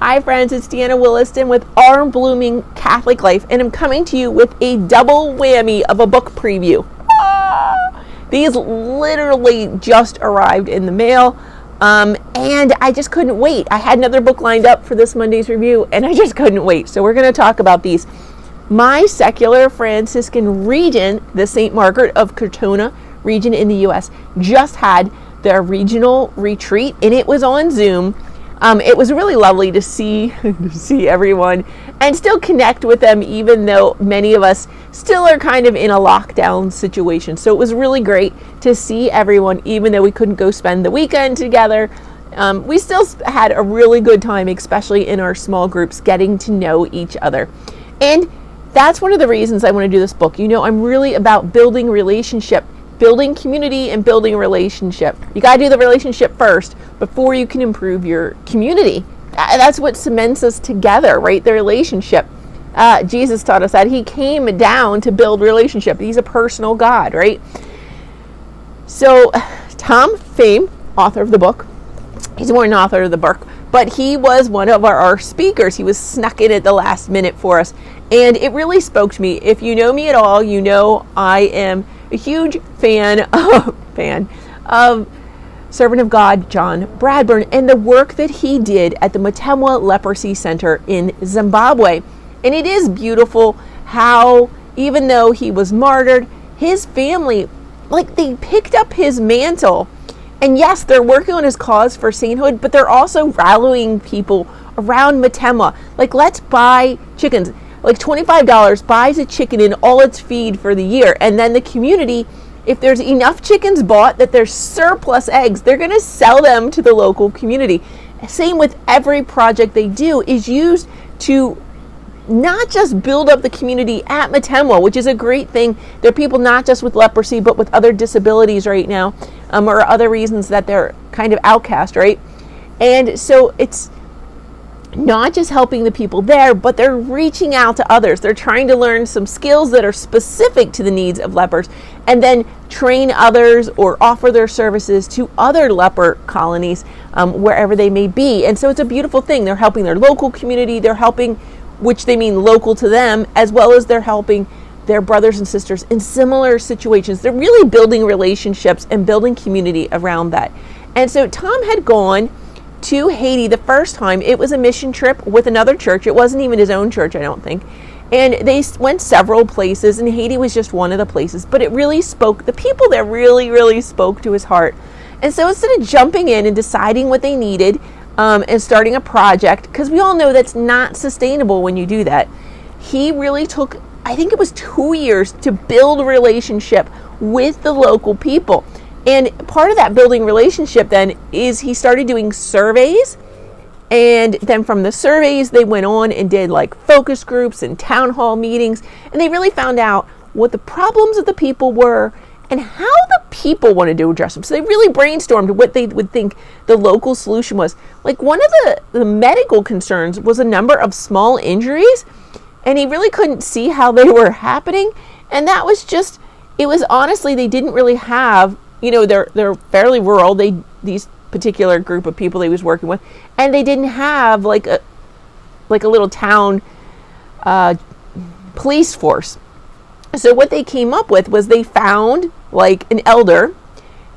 Hi friends, it's Deanna Williston with Arm Blooming Catholic Life, and I'm coming to you with a double whammy of a book preview. These literally just arrived in the mail, and I just couldn't wait. I had another book lined up for this Monday's review, and I just couldn't wait. So we're going to talk about these. My secular Franciscan region, the St. Margaret of Cortona region in the U.S., just had their regional retreat, and it was on Zoom. It was really lovely to see everyone and still connect with them, even though many of us still are kind of in a lockdown situation. So it was really great to see everyone, even though we couldn't go spend the weekend together. We still had a really good time, especially in our small groups, getting to know each other. And that's one of the reasons I want to do this book. You know, I'm really about building relationship, building community, and building a relationship. You got to do the relationship first before you can improve your community. That's what cements us together, right? The relationship. Jesus taught us that. He came down to build relationship. He's a personal God, right? So Tom Fame, author of the book, he's more an author of the book, but he was one of our speakers. He was snuck in at the last minute for us. And it really spoke to me. If you know me at all, you know I am a huge fan of servant of God John Bradburn and the work that he did at the Matemwa Leprosy Center in Zimbabwe. And it is beautiful how, even though he was martyred, his family, they picked up his mantle. And yes, they're working on his cause for sainthood, but they're also rallying people around Matemwa. Let's buy chickens. $25 buys a chicken and all its feed for the year. And then the community, if there's enough chickens bought that there's surplus eggs, they're going to sell them to the local community. Same with every project they do is used to not just build up the community at Matemwa, which is a great thing. There are people not just with leprosy, but with other disabilities right now, or other reasons that they're kind of outcast, right? And so it's not just helping the people there, but they're reaching out to others. They're trying to learn some skills that are specific to the needs of lepers and then train others or offer their services to other leper colonies wherever they may be. And so it's a beautiful thing. They're helping their local community. They're helping, which they mean local to them, as well as they're helping their brothers and sisters in similar situations. They're really building relationships and building community around that. And so Tom had gone to Haiti the first time. It was a mission trip with another church. It wasn't even his own church, I don't think. And they went several places, and Haiti was just one of the places. But it really spoke, the people there really, really spoke to his heart. And so instead of jumping in and deciding what they needed and starting a project, because we all know that's not sustainable when you do that, he really took, I think it was 2 years to build a relationship with the local people. And part of that building relationship then is he started doing surveys. And then from the surveys, they went on and did focus groups and town hall meetings. And they really found out what the problems of the people were and how the people wanted to address them. So they really brainstormed what they would think the local solution was. One of the medical concerns was a number of small injuries. And he really couldn't see how they were happening. And that was just, it was honestly, they didn't really have, they're fairly rural. These particular group of people he was working with, and they didn't have a little town police force. So what they came up with was they found an elder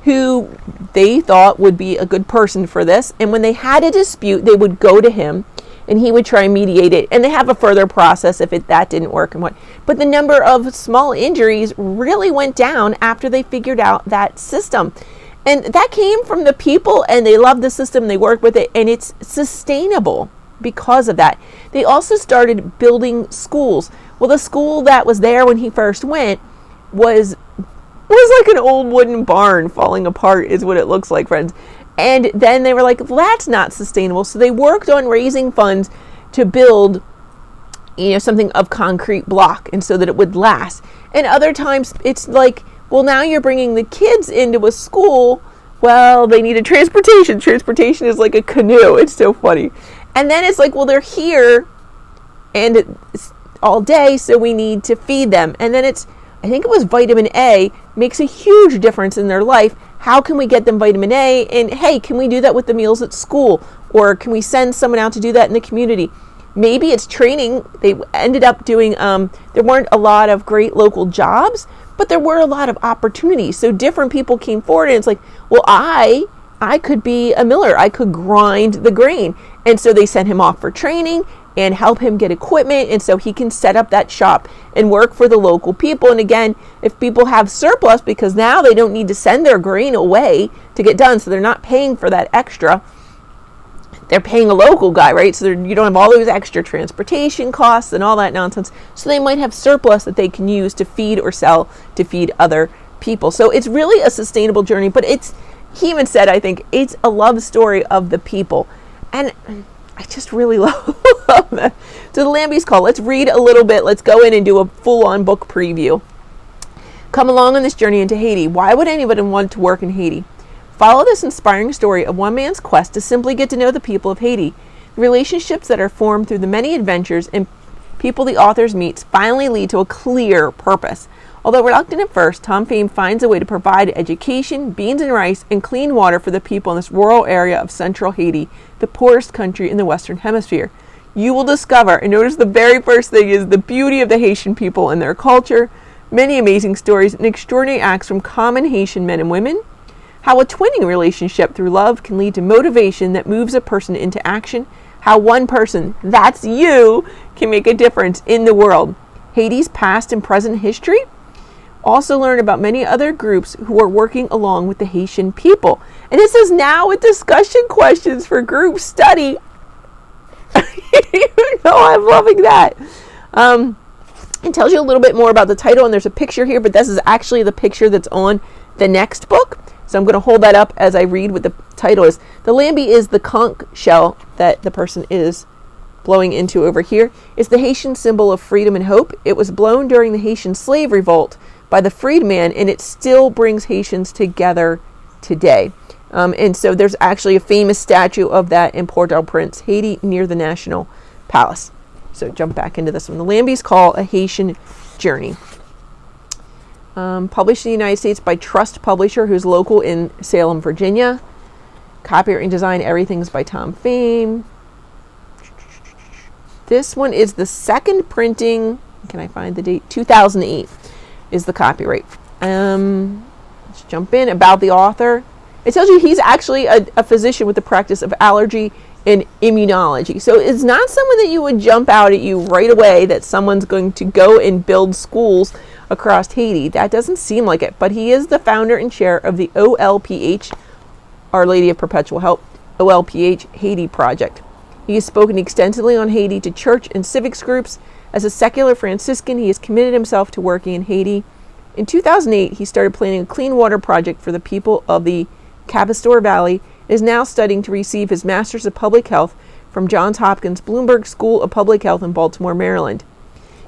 who they thought would be a good person for this. And when they had a dispute, they would go to him and he would try and mediate it. And they have a further process if that didn't work and what. But the number of small injuries really went down after they figured out that system. And that came from the people, and they loved the system, they worked with it, and it's sustainable because of that. They also started building schools. Well, the school that was there when he first went was like an old wooden barn falling apart is what it looks like, friends. And then they were like, well, that's not sustainable. So they worked on raising funds to build, something of concrete block, and so that it would last. And other times it's well, now you're bringing the kids into a school. Well, they needed transportation. Transportation is like a canoe. It's so funny. And then it's well, they're here and it's all day, so we need to feed them. And then I think it was vitamin A makes a huge difference in their life. How can we get them vitamin A? And hey, can we do that with the meals at school? Or can we send someone out to do that in the community? Maybe it's training. They ended up doing, there weren't a lot of great local jobs, but there were a lot of opportunities. So different people came forward, and it's like, well, I could be a miller. I could grind the grain. And so they sent him off for training and help him get equipment, and so he can set up that shop and work for the local people. And again, if people have surplus, because now they don't need to send their grain away to get done, so they're not paying for that extra, they're paying a local guy, right? So you don't have all those extra transportation costs and all that nonsense. So they might have surplus that they can use to feed or sell to feed other people. So it's really a sustainable journey, but he even said, I think, it's a love story of the people. And I just really love that. So the Lambi's call. Let's read a little bit. Let's go in and do a full-on book preview. Come along on this journey into Haiti. Why would anybody want to work in Haiti? Follow this inspiring story of one man's quest to simply get to know the people of Haiti. The relationships that are formed through the many adventures and people the authors meets finally lead to a clear purpose. Although reluctant at first, Tom Fame finds a way to provide education, beans and rice, and clean water for the people in this rural area of central Haiti, the poorest country in the Western Hemisphere. You will discover, and notice the very first thing is the beauty of the Haitian people and their culture, many amazing stories and extraordinary acts from common Haitian men and women, how a twinning relationship through love can lead to motivation that moves a person into action, how one person, that's you, can make a difference in the world. Haiti's past and present history. Also learn about many other groups who are working along with the Haitian people. And this is now with discussion questions for group study. You know, I'm loving that. It tells you a little bit more about the title, and there's a picture here, but this is actually the picture that's on the next book. So I'm going to hold that up as I read what the title is. The Lambi is the conch shell that the person is blowing into over here. It's the Haitian symbol of freedom and hope. It was blown during the Haitian slave revolt by the freedman, and it still brings Haitians together today. And so there's actually a famous statue of that in Port-au-Prince, Haiti, near the National Palace. So jump back into this one. The Lambi's Call, A Haitian Journey. Published in the United States by Trust Publisher, who's local in Salem, Virginia. Copyright and design, everything's by Tom Fame. This one is the second printing. Can I find the date? 2008 is the copyright. Let's jump in. About the author. It tells you he's actually a physician with the practice of allergy and immunology. So it's not someone that you would jump out at you right away that someone's going to go and build schools across Haiti. That doesn't seem like it. But he is the founder and chair of the OLPH, Our Lady of Perpetual Help, OLPH Haiti Project. He has spoken extensively on Haiti to church and civics groups. As a secular Franciscan, he has committed himself to working in Haiti. In 2008, he started planning a clean water project for the people of the Cabastor Valley, and is now studying to receive his Master's of Public Health from Johns Hopkins Bloomberg School of Public Health in Baltimore, Maryland.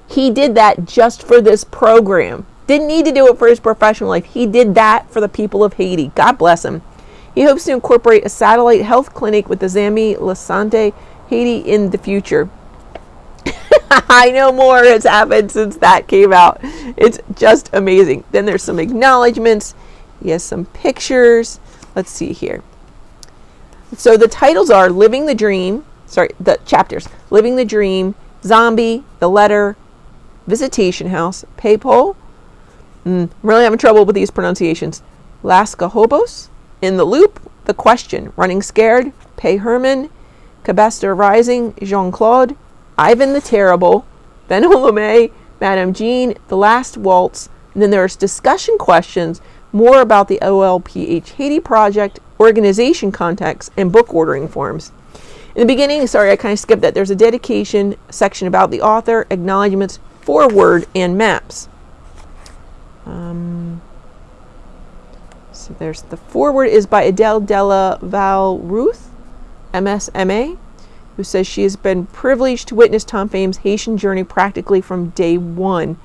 He did that just for this program. Didn't need to do it for his professional life. He did that for the people of Haiti. God bless him. He hopes to incorporate a satellite health clinic with the Zami La Sante Haiti in the future. I know more has happened since that came out. It's just amazing. Then there's some acknowledgments. He has some pictures. Let's see here. So the titles are Living the Dream. The chapters. Living the Dream, Zombie, The Letter, Visitation House, Payable. I'm really having trouble with these pronunciations. Las Cahobos, In the Loop, The Question, Running Scared, Pay Herman, Cabastor Rising, Jean-Claude, Ivan the Terrible, Ben Olome, Madame Jean, The Last Waltz, and then there's discussion questions, more about the OLPH Haiti Project, organization contacts, and book ordering forms. In the beginning, I kind of skipped that. There's a dedication section about the author, acknowledgments, foreword, and maps. So there's the foreword is by Adele Della Val Ruth, MSMA, who says she has been privileged to witness Tom Fame's Haitian journey practically from day one.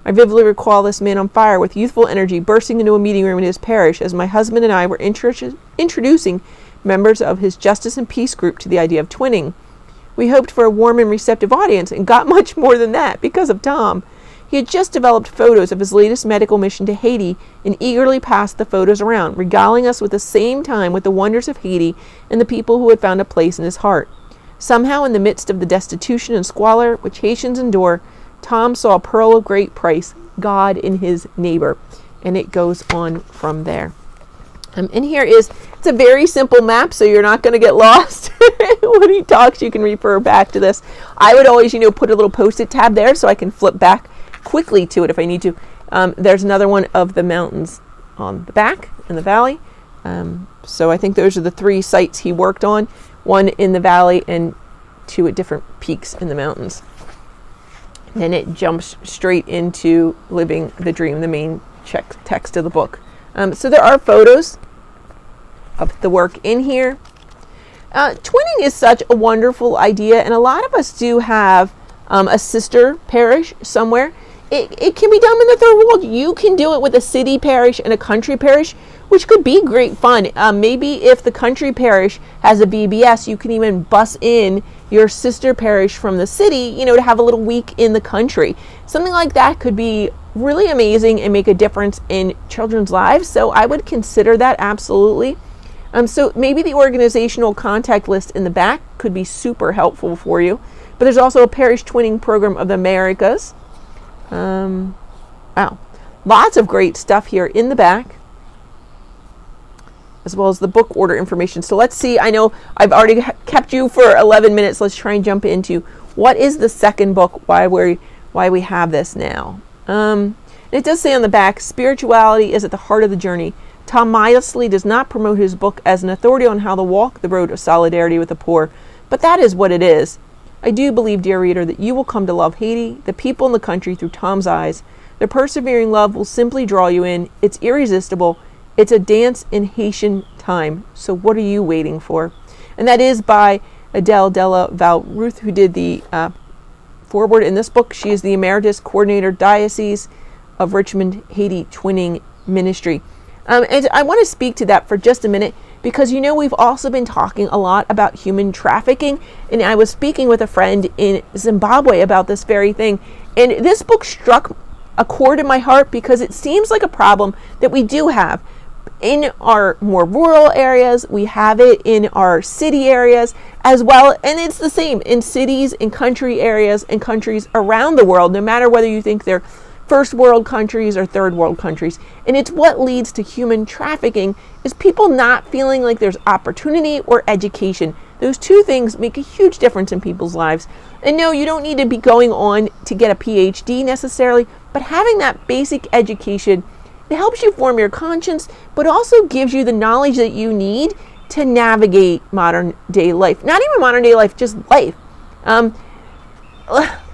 I vividly recall this man on fire with youthful energy bursting into a meeting room in his parish as my husband and I were introducing members of his Justice and Peace group to the idea of twinning. We hoped for a warm and receptive audience and got much more than that because of Tom. He had just developed photos of his latest medical mission to Haiti and eagerly passed the photos around, regaling us with the same time with the wonders of Haiti and the people who had found a place in his heart. Somehow, in the midst of the destitution and squalor which Haitians endure, Tom saw a pearl of great price, God in his neighbor. And it goes on from there. And here it's a very simple map, so you're not going to get lost. When he talks, you can refer back to this. I would always, put a little post-it tab there so I can flip back quickly to it if I need to. There's another one of the mountains on the back in the valley. So I think those are the 3 sites he worked on, one in the valley and 2 at different peaks in the mountains. Then it jumps straight into Living the Dream, the main text of the book. So there are photos of the work in here. Twinning is such a wonderful idea, and a lot of us do have a sister parish somewhere. It can be done in the third world. You can do it with a city parish and a country parish, which could be great fun. Maybe if the country parish has a VBS, you can even bus in your sister parish from the city, to have a little week in the country. Something like that could be really amazing and make a difference in children's lives. So I would consider that absolutely. So maybe the organizational contact list in the back could be super helpful for you. But there's also a parish twinning program of the Americas. Wow. Lots of great stuff here in the back, as well as the book order information. So let's see. I know I've already kept you for 11 minutes. Let's try and jump into what is the second book, why we have this now. It does say on the back, spirituality is at the heart of the journey. Tom modestly does not promote his book as an authority on how to walk the road of solidarity with the poor, but that is what it is. I do believe, dear reader, that you will come to love Haiti, the people in the country, through Tom's eyes. Their persevering love will simply draw you in. It's irresistible. It's a dance in Haitian time. So what are you waiting for? And that is by Adele Della Val Ruth, who did the foreword in this book. She is the Emeritus Coordinator, Diocese of Richmond, Haiti Twinning Ministry. And I want to speak to that for just a minute, because we've also been talking a lot about human trafficking, and I was speaking with a friend in Zimbabwe about this very thing, and this book struck a chord in my heart because it seems like a problem that we do have in our more rural areas. We have it in our city areas as well, and it's the same in cities, in country areas, and countries around the world, no matter whether you think they're first world countries or third world countries. And it's what leads to human trafficking, is people not feeling like there's opportunity or education. Those 2 things make a huge difference in people's lives. And no, you don't need to be going on to get a PhD necessarily, but having that basic education, it helps you form your conscience, but also gives you the knowledge that you need to navigate modern day life. Not even modern day life, just life.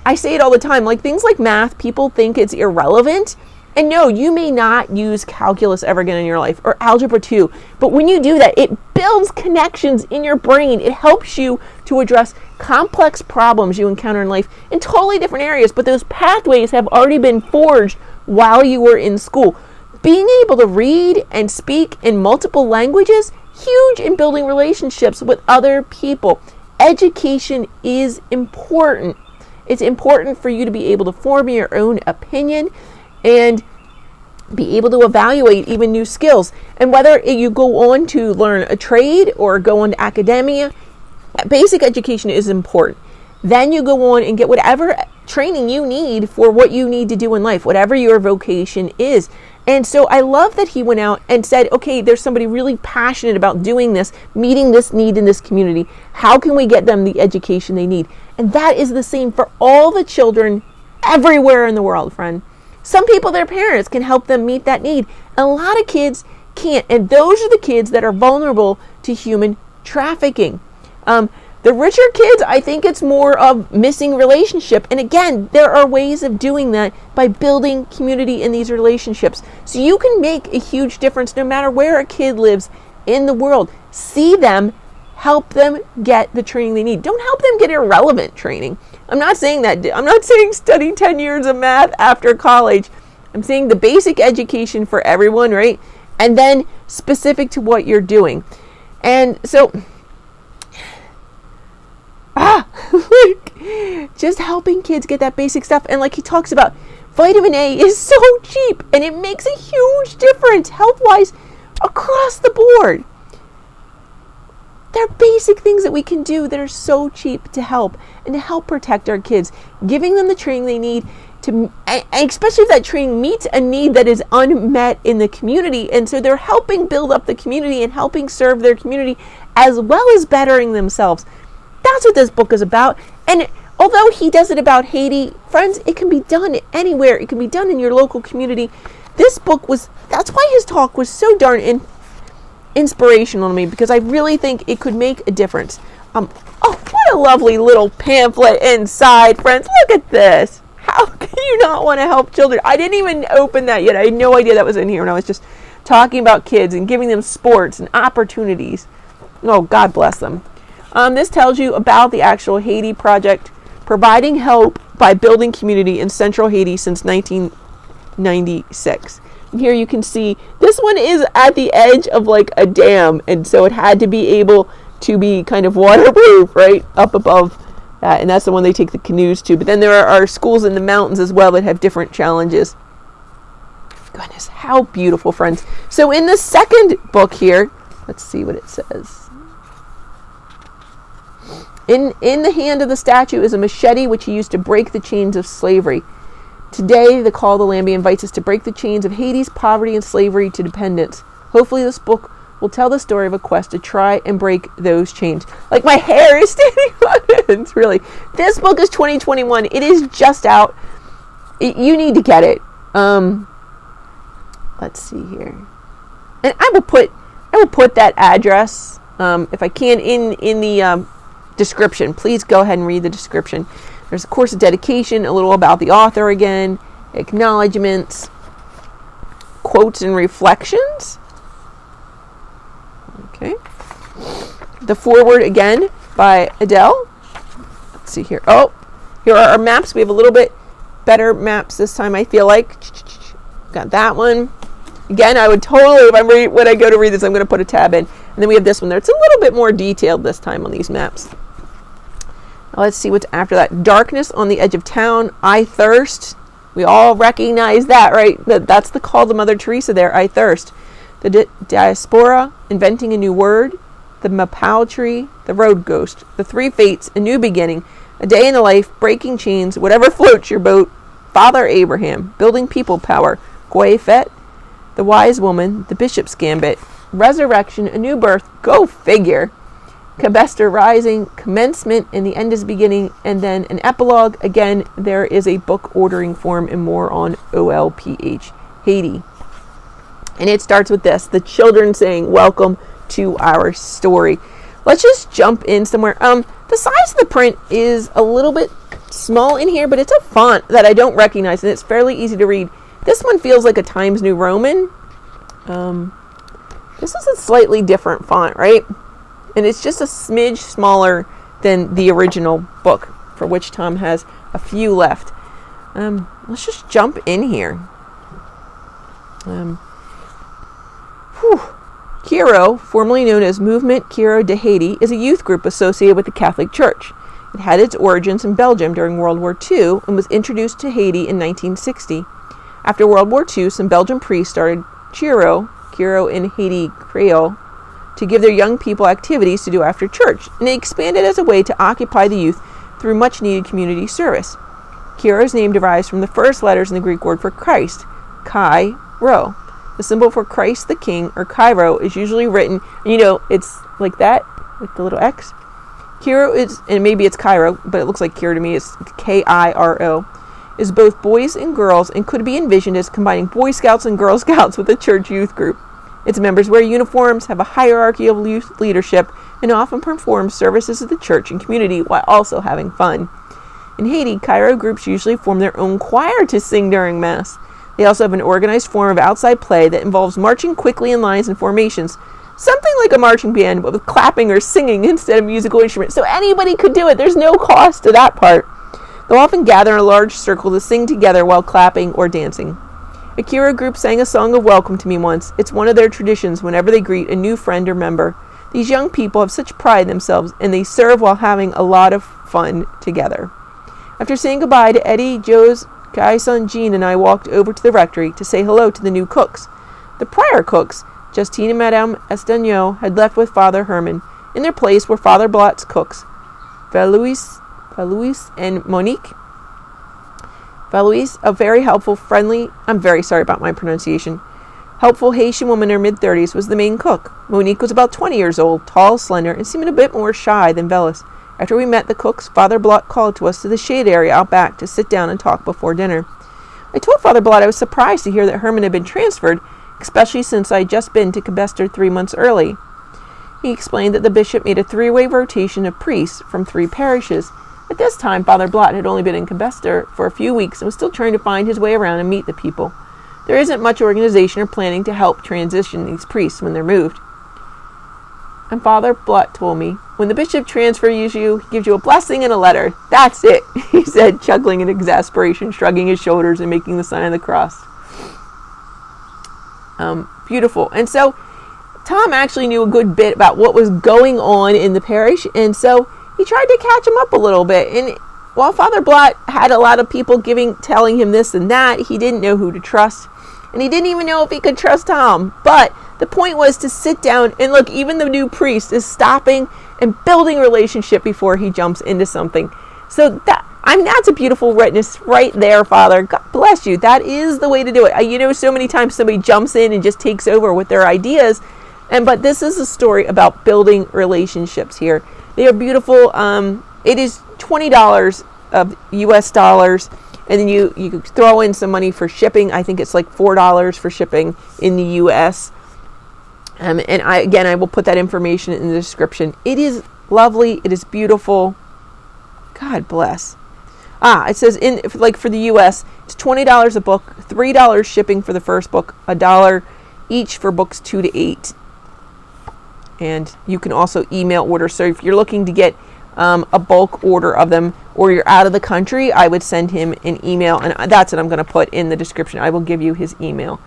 I say it all the time, like things like math, people think it's irrelevant. And no, you may not use calculus ever again in your life, or algebra 2. But when you do that, it builds connections in your brain. It helps you to address complex problems you encounter in life in totally different areas. But those pathways have already been forged while you were in school. Being able to read and speak in multiple languages, huge in building relationships with other people. Education is important. It's important for you to be able to form your own opinion and be able to evaluate even new skills. And whether you go on to learn a trade or go on to academia, basic education is important. Then you go on and get whatever training you need for what you need to do in life, whatever your vocation is. And so I love that he went out and said, okay, there's somebody really passionate about doing this, meeting this need in this community. How can we get them the education they need? And that is the same for all the children everywhere in the world, friend. Some people, their parents, can help them meet that need. A lot of kids can't. And those are the kids that are vulnerable to human trafficking. The richer kids, I think it's more of missing relationship. And again, there are ways of doing that by building community in these relationships. So you can make a huge difference no matter where a kid lives in the world. See them, help them get the training they need. Don't help them get irrelevant training. I'm not saying that. I'm not saying study 10 years of math after college. I'm saying the basic education for everyone, right? And then specific to what you're doing. And so just helping kids get that basic stuff. And like he talks about, Vitamin A is so cheap, and it makes a huge difference health-wise across the board. There are basic things that we can do that are so cheap to help and to help protect our kids, giving them the training they need to, especially if that training meets a need that is unmet in the community. And so they're helping build up the community and helping serve their community as well as bettering themselves. That's what this book is about. And although he does it about Haiti, friends, it can be done anywhere. It can be done in your local community. This book that's why his talk was so darn inspirational to me, because I really think it could make a difference. Oh, what a lovely little pamphlet inside, friends. Look at this. How can you not want to help children? I didn't even open that yet. I had no idea that was in here when I was just talking about kids and giving them sports and opportunities. Oh, God bless them. This tells you about the actual Haiti Project, providing help by building community in central Haiti since 1996. And here you can see this one is at the edge of like a dam, and so it had to be able to be kind of waterproof right up above that, and that's the one they take the canoes to. But then there are schools in the mountains as well that have different challenges. Goodness, how beautiful, friends. So in the second book here, let's see what it says. In the hand of the statue is a machete which he used to break the chains of slavery. Today, the call to Lambi invites us to break the chains of Haiti's poverty and slavery to dependence. Hopefully this book will tell the story of a quest to try and break those chains. Like, my hair is standing on it. It's really, this book is 2021. It is just out. You need to get it. Let's see here. And I will put that address, if I can, in the description. Please go ahead and read the description. There's a course of dedication, a little about the author again, acknowledgments, quotes and reflections. Okay. The foreword again by Adele. Let's see here. Oh, here are our maps. We have a little bit better maps this time, I feel like. Got that one. Again, I would totally, when I go to read this, I'm going to put a tab in. And then we have this one there. It's a little bit more detailed this time on these maps. Now let's see what's after that. Darkness on the edge of town. I thirst. We all recognize that, right? That's the call to Mother Teresa there. I thirst. The diaspora, inventing a new word. The mapow tree. The road ghost. The three fates. A new beginning. A day in the life. Breaking chains. Whatever floats your boat. Father Abraham. Building people power. Goy Fet. The wise woman. The bishop's gambit. Resurrection. A new birth. Go figure. Cabester rising, commencement, and the end is beginning, and then an epilogue. Again, there is a book ordering form and more on OLPH Haiti. And it starts with this, the children saying, welcome to our story. Let's just jump in somewhere. The size of the print is a little bit small in here, but it's a font that I don't recognize, and it's fairly easy to read. This one feels like a Times New Roman. This is a slightly different font, right? And it's just a smidge smaller than the original book, for which Tom has a few left. Let's just jump in here. Kiro, formerly known as Mouvement Kiro de Haiti, is a youth group associated with the Catholic Church. It had its origins in Belgium during World War II and was introduced to Haiti in 1960. After World War II, some Belgian priests started Kiro in Haiti Creole, to give their young people activities to do after church, and it expanded as a way to occupy the youth through much-needed community service. Kiro's name derives from the first letters in the Greek word for Christ, Kai Rho. The symbol for Christ the King, or Cairo, is usually written, it's like that, with the little X. Kiro is, and maybe it's Cairo, but it looks like Kiro to me, it's K-I-R-O, is both boys and girls, and could be envisioned as combining Boy Scouts and Girl Scouts with a church youth group. Its members wear uniforms, have a hierarchy of youth leadership, and often perform services of the church and community while also having fun. In Haiti, Cairo groups usually form their own choir to sing during Mass. They also have an organized form of outside play that involves marching quickly in lines and formations, something like a marching band, but with clapping or singing instead of musical instruments. So anybody could do it. There's no cost to that part. They'll often gather in a large circle to sing together while clapping or dancing. A Kiro group sang a song of welcome to me once. It's one of their traditions whenever they greet a new friend or member. These young people have such pride in themselves, and they serve while having a lot of fun together. After saying goodbye to Eddie, Joe's Guy's son Jean and I walked over to the rectory to say hello to the new cooks. The prior cooks, Justine and Madame Estagnot, had left with Father Herman. In their place were Father Blot's cooks, Valouise and Monique. Valouise, a very helpful, friendly, I'm very sorry about my pronunciation, helpful Haitian woman in her mid-30s, was the main cook. Monique was about 20 years old, tall, slender, and seemed a bit more shy than Velis. After we met the cooks, Father Blot called to us to the shade area out back to sit down and talk before dinner. I told Father Blot I was surprised to hear that Herman had been transferred, especially since I had just been to Cabester 3 months early. He explained that the bishop made a 3-way rotation of priests from 3 parishes. At this time, Father Blot had only been in Cabester for a few weeks and was still trying to find his way around and meet the people. There isn't much organization or planning to help transition these priests when they're moved. And Father Blot told me, when the bishop transfers you, he gives you a blessing and a letter. That's it, he said, chuckling in exasperation, shrugging his shoulders and making the sign of the cross. Beautiful. And so Tom actually knew a good bit about what was going on in the parish, and so he tried to catch him up a little bit. And while Father Blot had a lot of people telling him this and that, he didn't know who to trust. And he didn't even know if he could trust Tom. But the point was to sit down and look, even the new priest is stopping and building relationship before he jumps into something. So that's a beautiful witness right there, Father. God bless you. That is the way to do it. So many times somebody jumps in and just takes over with their ideas. But this is a story about building relationships here. They are beautiful. It is $20 of US dollars, and then you throw in some money for shipping. I think it's like $4 for shipping in the US. And I will put that information in the description. It is lovely. It is beautiful. God bless. It says for the US, it's $20 a book, $3 shipping for the first book, $1 each for books 2 to 8. And you can also email order. So if you're looking to get a bulk order of them, or you're out of the country, I would send him an email, and that's what I'm going to put in the description. I will give you his email.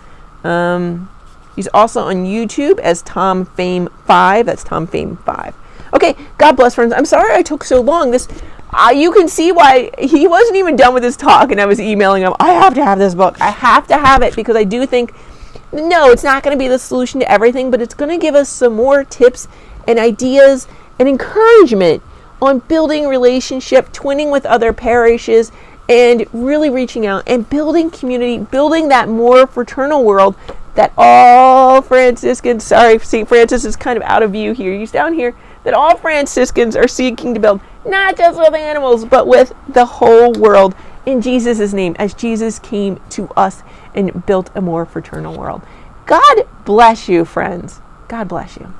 He's also on YouTube as Tom Fame 5. That's Tom Fame 5. Okay, God bless, friends. I'm sorry I took so long. You can see why he wasn't even done with his talk, and I was emailing him. I have to have this book. I have to have it, because I do think, no, it's not going to be the solution to everything, but it's going to give us some more tips and ideas and encouragement on building relationship, twinning with other parishes, and really reaching out and building community, building that more fraternal world that all Franciscans, St. Francis is kind of out of view here, he's down here, that all Franciscans are seeking to build, not just with animals, but with the whole world, in Jesus' name, as Jesus came to us and built a more fraternal world. God bless you, friends. God bless you.